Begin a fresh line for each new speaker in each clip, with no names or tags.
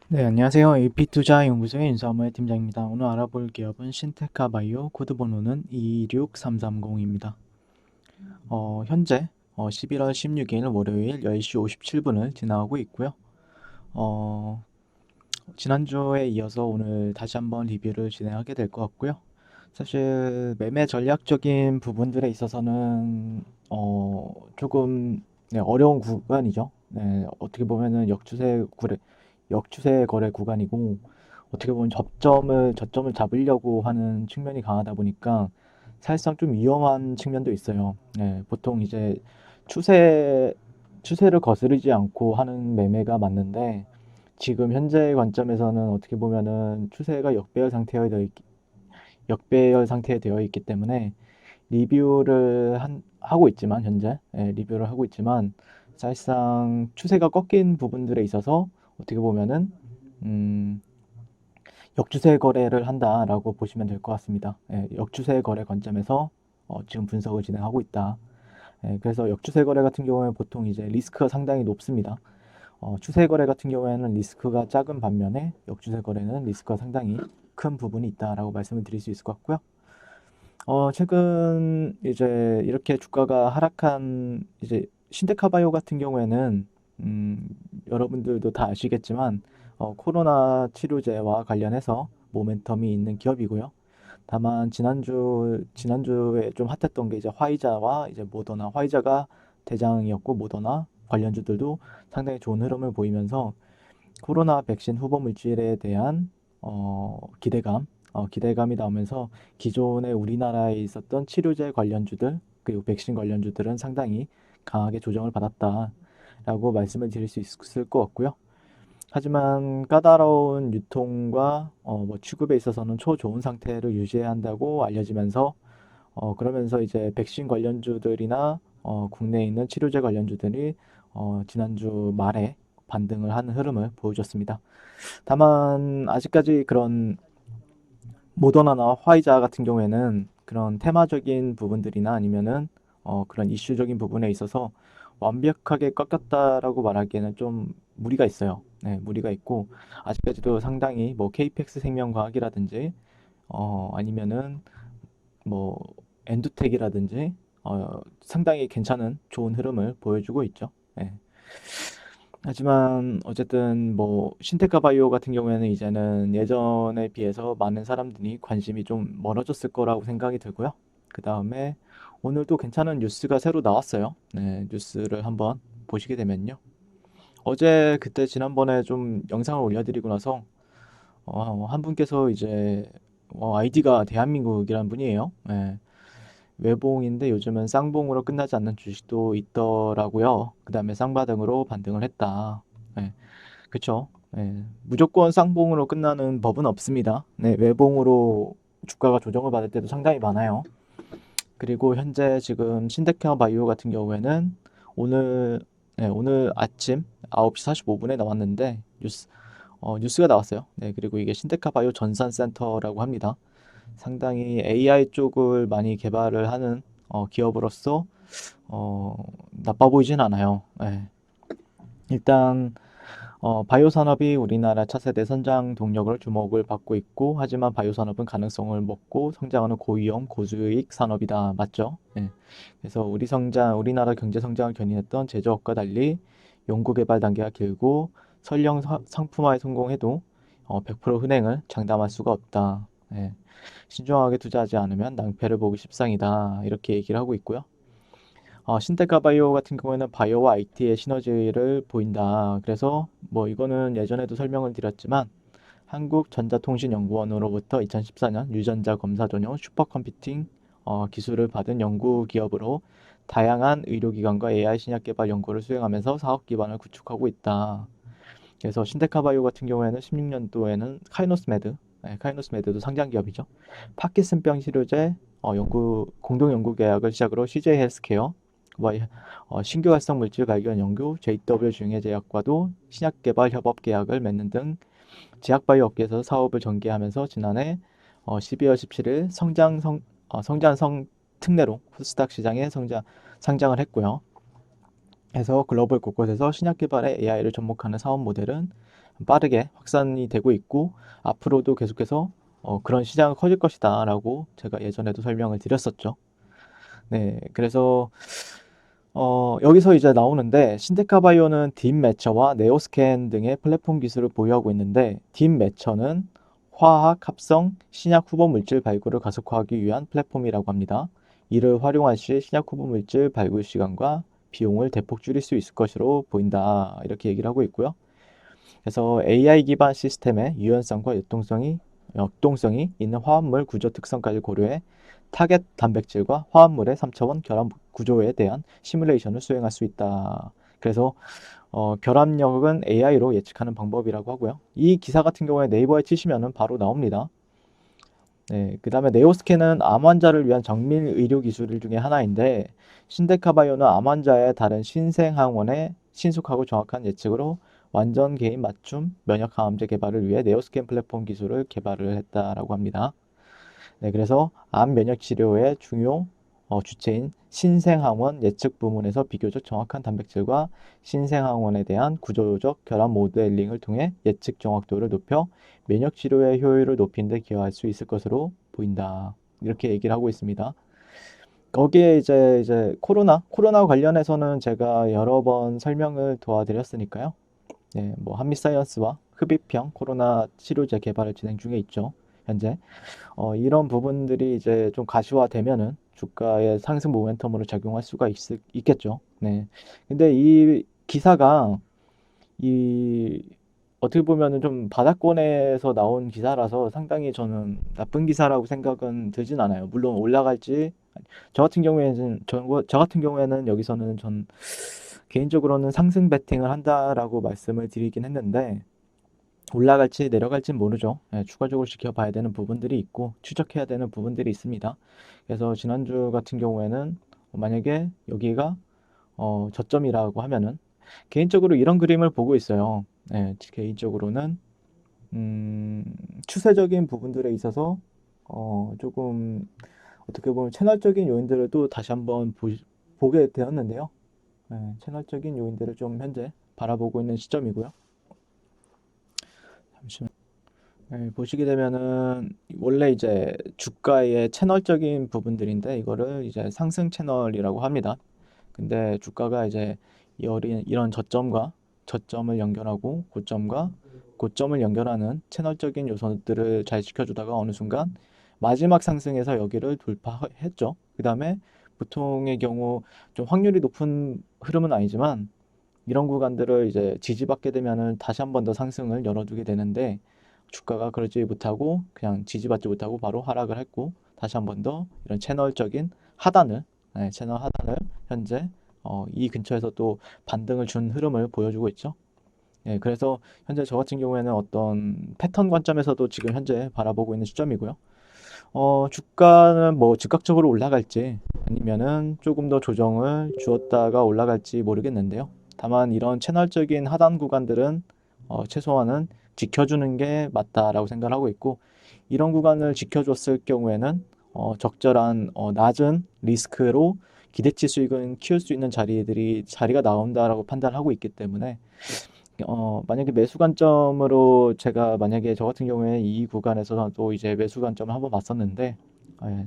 네, 안녕하세요. AP투자연구소의 윤사무의 팀장입니다. 오늘 알아볼 기업은 신테카 바이오, 코드 번호는 26330입니다. 현재 11월 16일 월요일 10시 57분을 지나가고 있고요. 어, 지난주에 이어서 오늘 다시 한번 리뷰를 진행하게 될 것 같고요. 사실 매매 전략적인 부분들에 있어서는 조금 네, 어려운 구간이죠. 네, 어떻게 보면은 역추세 거래 구간이고 어떻게 보면 저점을 잡으려고 하는 측면이 강하다 보니까 사실상 좀 위험한 측면도 있어요. 네, 보통 이제 추세 추세를 거스르지 않고 하는 매매가 맞는데 지금 현재 관점에서는 어떻게 보면은 추세가 역배열 상태에 되어 있기 때문에 하고 있지만 현재 리뷰를 하고 있지만 사실상 추세가 꺾인 부분들에 있어서 어떻게 보면은 음, 역추세 거래를 한다라고 보시면 될 것 같습니다. 역추세 거래 관점에서 지금 분석을 진행하고 있다. 그래서 역추세 거래 같은 경우에 보통 이제 리스크가 상당히 높습니다. 추세 거래 같은 경우에는 리스크가 작은 반면에 역추세 거래는 리스크가 상당히 큰 부분이 있다라고 말씀을 드릴 수 있을 것 같고요. 최근 이제 이렇게 주가가 하락한 이제 신데카바이오 같은 경우에는 음, 여러분들도 다 아시겠지만 코로나 치료제와 관련해서 모멘텀이 있는 기업이고요. 다만 지난주에 좀 핫했던 게 이제 화이자와 이제 모더나, 화이자가 대장이었고 모더나 관련주들도 상당히 좋은 흐름을 보이면서 코로나 백신 후보 물질에 대한 기대감이 나오면서 기존에 우리나라에 있었던 치료제 관련주들 그리고 백신 관련주들은 상당히 강하게 조정을 받았다라고 말씀을 드릴 수 있을 것 같고요. 하지만 까다로운 유통과 뭐 취급에 있어서는 초좋은 상태를 유지해야 한다고 알려지면서 그러면서 이제 백신 관련주들이나 국내에 있는 치료제 관련주들이 지난주 말에 반등을 하는 흐름을 보여줬습니다. 다만 아직까지 그런 모더나나 화이자 같은 경우에는 그런 테마적인 부분들이나 아니면은 그런 이슈적인 부분에 있어서 완벽하게 꺾였다라고 말하기에는 좀 무리가 있어요. 네, 무리가 있고 아직까지도 상당히 뭐 케이펙스 생명과학이라든지 아니면은 뭐 엔두텍이라든지 상당히 괜찮은 좋은 흐름을 보여주고 있죠. 네. 하지만 어쨌든 뭐 신테카 바이오 같은 경우에는 이제는 예전에 비해서 많은 사람들이 관심이 좀 멀어졌을 거라고 생각이 들고요. 그 다음에 오늘도 괜찮은 뉴스가 새로 나왔어요. 네, 뉴스를 한번 보시게 되면요. 어제 그때 지난번에 좀 영상을 올려드리고 나서 한 분께서 이제 아이디가 대한민국이라는 분이에요. 네, 외봉인데 요즘은 쌍봉으로 끝나지 않는 주식도 있더라고요. 그 다음에 쌍바닥으로 반등을 했다. 네, 그쵸. 예, 무조건 쌍봉으로 끝나는 법은 없습니다. 네, 외봉으로 주가가 조정을 받을 때도 상당히 많아요. 그리고 현재 지금 신데케어 바이오 같은 경우에는 오늘, 오늘 아침 9시 45분에 나왔는데 뉴스가 나왔어요. 네, 그리고 이게 신데카 바이오 전산센터라고 합니다. 상당히 AI 쪽을 많이 개발을 하는 기업으로서 나빠 보이진 않아요. 네. 일단 바이오 산업이 우리나라 차세대 선장 동력을 주목을 받고 있고, 하지만 바이오 산업은 가능성을 먹고 성장하는 고위험, 고수익 산업이다. 맞죠? 예. 그래서 우리나라 경제 성장을 견인했던 제조업과 달리 연구개발 단계가 길고 설령 상품화에 성공해도 100% 흔행을 장담할 수가 없다. 예. 신중하게 투자하지 않으면 낭패를 보기 십상이다. 이렇게 얘기를 하고 있고요. 신테카바이오 같은 경우에는 바이오와 IT의 시너지를 보인다. 그래서 뭐 이거는 예전에도 설명을 드렸지만 한국전자통신연구원으로부터 2014년 유전자 검사 전용 슈퍼컴퓨팅 기술을 받은 연구 기업으로 다양한 의료기관과 AI 신약 개발 연구를 수행하면서 사업 기반을 구축하고 있다. 그래서 신테카바이오 같은 경우에는 16년도에는 카이노스메드도 상장 기업이죠. 파킨슨병 치료제 공동 연구 계약을 시작으로 CJ 헬스케어 신규 활성 물질 발견 연구, JW 중해제약과도 신약 개발 협업 계약을 맺는 등 제약바이오 업계에서 사업을 전개하면서 지난해 12월 17일 성장성 특례로 코스닥 시장에 상장을 했고요. 해서 글로벌 곳곳에서 신약 개발에 AI를 접목하는 사업 모델은 빠르게 확산이 되고 있고 앞으로도 계속해서 그런 시장은 커질 것이다 라고 제가 예전에도 설명을 드렸었죠. 네, 그래서 여기서 이제 나오는데 신테카바이오는 딥매처와 네오스캔 등의 플랫폼 기술을 보유하고 있는데 딥매처는 화학 합성 신약 후보 물질 발굴을 가속화하기 위한 플랫폼이라고 합니다. 이를 활용할 시 신약 후보 물질 발굴 시간과 비용을 대폭 줄일 수 있을 것으로 보인다. 이렇게 얘기를 하고 있고요. 그래서 AI 기반 시스템의 유연성과 역동성이 있는 화합물 구조 특성까지 고려해 타겟 단백질과 화합물의 3차원 결합 구조에 대한 시뮬레이션을 수행할 수 있다. 그래서 결합력은 AI로 예측하는 방법이라고 하고요. 이 기사 같은 경우에 네이버에 치시면 바로 나옵니다. 네, 그 다음에 네오스캔은 암 환자를 위한 정밀 의료 기술 중에 하나인데 신데카바이오는 암 환자의 다른 신생항원의 신속하고 정확한 예측으로 완전 개인 맞춤 면역 항암제 개발을 위해 네오스캔 플랫폼 기술을 개발을 했다라고 합니다. 네, 그래서 암 면역 치료의 중요 주체인 신생항원 예측 부문에서 비교적 정확한 단백질과 신생항원에 대한 구조적 결합 모델링을 통해 예측 정확도를 높여 면역 치료의 효율을 높이는 데 기여할 수 있을 것으로 보인다. 이렇게 얘기를 하고 있습니다. 거기에 이제 코로나 관련해서는 제가 여러 번 설명을 도와드렸으니까요. 네, 뭐 한미사이언스와 흡입형 코로나 치료제 개발을 진행 중에 있죠. 현재. 이런 부분들이 이제 좀 가시화되면은 주가의 상승 모멘텀으로 작용할 수가 있겠죠. 네. 근데 이 기사가 이 어떻게 보면은 좀 바닥권에서 나온 기사라서 상당히 저는 나쁜 기사라고 생각은 들진 않아요. 물론 올라갈지 저 같은 경우에는 여기서는 전 개인적으로는 상승 베팅을 한다라고 말씀을 드리긴 했는데 올라갈지 내려갈지는 모르죠. 예, 추가적으로 지켜봐야 되는 부분들이 있고 추적해야 되는 부분들이 있습니다. 그래서 지난주 같은 경우에는 만약에 여기가 저점이라고 하면은 개인적으로 이런 그림을 보고 있어요. 예, 개인적으로는 음, 추세적인 부분들에 있어서 조금 어떻게 보면 채널적인 요인들을 또 다시 한번 보게 되었는데요. 예, 채널적인 요인들을 좀 현재 바라보고 있는 시점이고요. 잠시만. 네, 보시게 되면은 원래 이제 주가의 채널적인 부분들인데 이거를 이제 상승 채널이라고 합니다. 근데 주가가 이제 이런 저점을 연결하고 고점과 고점을 연결하는 채널적인 요소들을 잘 지켜주다가 어느 순간 마지막 상승에서 여기를 돌파했죠. 그 다음에 보통의 경우 좀 확률이 높은 흐름은 아니지만 이런 구간들을 이제 지지받게 되면은 다시 한 번 더 상승을 열어두게 되는데 주가가 그러지 못하고 그냥 지지받지 못하고 바로 하락을 했고 다시 한 번 더 이런 채널 하단을 현재 이 근처에서 또 반등을 준 흐름을 보여주고 있죠. 예, 그래서 현재 저 같은 경우에는 어떤 패턴 관점에서도 지금 현재 바라보고 있는 시점이고요. 주가는 뭐 즉각적으로 올라갈지 아니면은 조금 더 조정을 주었다가 올라갈지 모르겠는데요. 다만 이런 채널적인 하단 구간들은 최소한은 지켜주는 게 맞다라고 생각을 하고 있고 이런 구간을 지켜줬을 경우에는 적절한 낮은 리스크로 기대치 수익은 키울 수 있는 자리가 나온다라고 판단하고 있기 때문에 만약에 매수 관점으로 제가 만약에 저 같은 경우에 이 구간에서도 이제 매수 관점을 한번 봤었는데 예,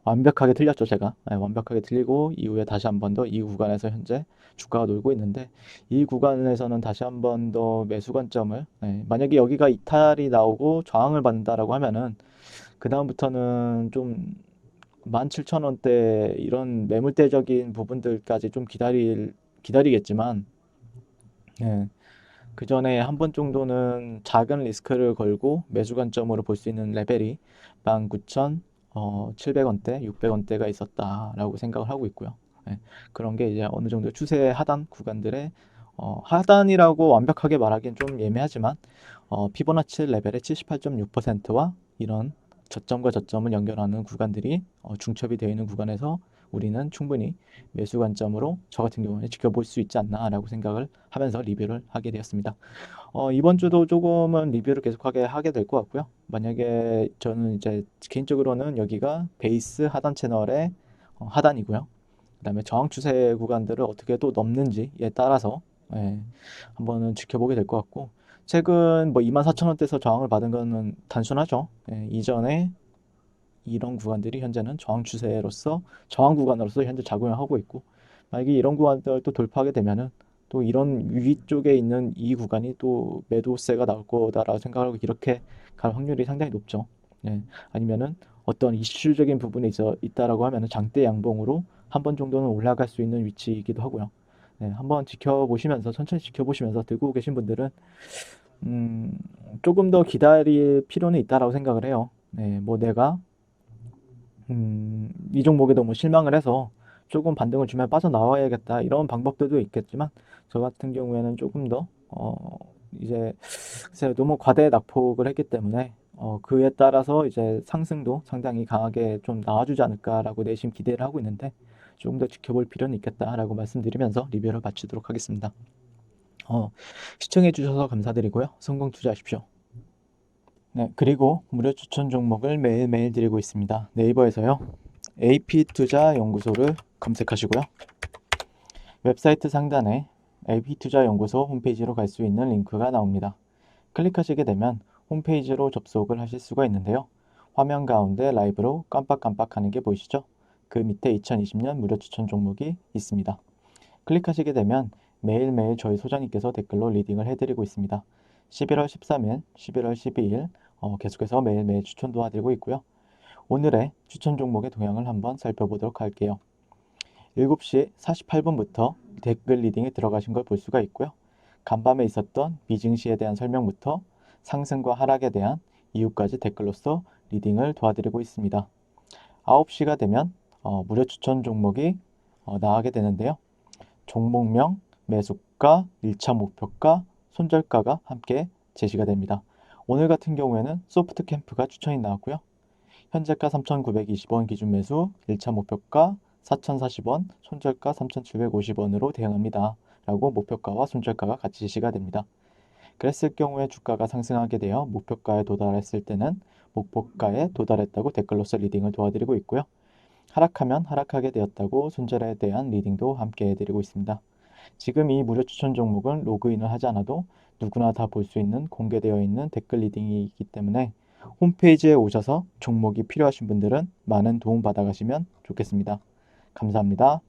완벽하게 틀렸죠 제가. 예, 완벽하게 틀리고 이후에 다시 한 번 더 이 구간에서 현재 주가가 놀고 있는데 이 구간에서는 다시 한 번 더 매수 관점을 만약에 여기가 이탈이 나오고 저항을 받는다라고 하면은 그 다음부터는 좀 17,000원대 이런 매물대적인 부분들까지 좀 기다리겠지만 예, 그 전에 한 번 정도는 작은 리스크를 걸고 매수 관점으로 볼 수 있는 레벨이 19,700원대, 600원대가 있었다라고 생각을 하고 있고요. 예, 그런 게 이제 어느 정도 추세 하단 구간들의 하단이라고 완벽하게 말하기는 좀 예매하지만 피보나치 레벨의 78.6%와 이런 저점과 저점을 연결하는 구간들이 중첩이 되어 있는 구간에서 우리는 충분히 매수 관점으로 저 같은 경우는 지켜볼 수 있지 않나라고 생각을 하면서 리뷰를 하게 되었습니다. 이번 주도 조금은 리뷰를 계속하게 하게 될 것 같고요. 만약에 저는 이제 개인적으로는 여기가 베이스 하단 채널의 하단이고요. 그다음에 저항 추세 구간들을 어떻게 또 넘는지에 따라서 한번은 지켜보게 될 것 같고 최근 뭐 24,000원대에서 저항을 받은 거는 단순하죠. 예, 이전에 이런 구간들이 현재는 저항 추세로서 저항 구간으로서 현재 작용을 하고 있고, 만약에 이런 구간들을 또 돌파하게 되면은 또 이런 위쪽에 있는 이 구간이 또 매도세가 나올 거다라고 생각하고 이렇게 갈 확률이 상당히 높죠. 예, 아니면은 어떤 이슈적인 부분이 있다라고 하면은 장대 양봉으로 한 번 정도는 올라갈 수 있는 위치이기도 하고요. 네, 한번 지켜보시면서 천천히 지켜보시면서 들고 계신 분들은 음, 조금 더 기다릴 필요는 있다라고 생각을 해요. 네, 뭐 내가 이 종목에 너무 실망을 해서 조금 반등을 주면 빠져나와야겠다 이런 방법들도 있겠지만, 저 같은 경우에는 조금 더 이제 글쎄요, 너무 과대 낙폭을 했기 때문에 그에 따라서 이제 상승도 상당히 강하게 좀 나와주지 않을까라고 내심 기대를 하고 있는데, 조금 더 지켜볼 필요는 있겠다라고 말씀드리면서 리뷰를 마치도록 하겠습니다. 시청해 주셔서 감사드리고요. 성공 투자하십시오. 네, 그리고 무료 추천 종목을 매일매일 드리고 있습니다. 네이버에서요. AP투자연구소를 검색하시고요. 웹사이트 상단에 AP투자연구소 홈페이지로 갈 수 있는 링크가 나옵니다. 클릭하시게 되면 홈페이지로 접속을 하실 수가 있는데요. 화면 가운데 라이브로 깜빡깜빡하는 게 보이시죠? 그 밑에 2020년 무료 추천 종목이 있습니다. 클릭하시게 되면 매일매일 저희 소장님께서 댓글로 리딩을 해드리고 있습니다. 11월 13일, 11월 12일 계속해서 매일매일 추천 도와드리고 있고요. 오늘의 추천 종목의 동향을 한번 살펴보도록 할게요. 7시 48분부터 댓글 리딩에 들어가신 걸 볼 수가 있고요. 간밤에 있었던 미증시에 대한 설명부터 상승과 하락에 대한 이유까지 댓글로서 리딩을 도와드리고 있습니다. 9시가 되면 무료 추천 종목이 나가게 되는데요. 종목명, 매수가, 1차 목표가, 손절가가 함께 제시가 됩니다. 오늘 같은 경우에는 소프트 캠프가 추천이 나왔고요. 현재가 3,920원 기준 매수, 1차 목표가 4,040원, 손절가 3,750원으로 대응합니다. 라고 목표가와 손절가가 같이 제시가 됩니다. 그랬을 경우에 주가가 상승하게 되어 목표가에 도달했을 때는 목표가에 도달했다고 댓글로서 리딩을 도와드리고 있고요. 하락하면 하락하게 되었다고 손절에 대한 리딩도 함께 해드리고 있습니다. 지금 이 무료 추천 종목은 로그인을 하지 않아도 누구나 다 볼 수 있는 공개되어 있는 댓글 리딩이기 때문에 홈페이지에 오셔서 종목이 필요하신 분들은 많은 도움 받아가시면 좋겠습니다. 감사합니다.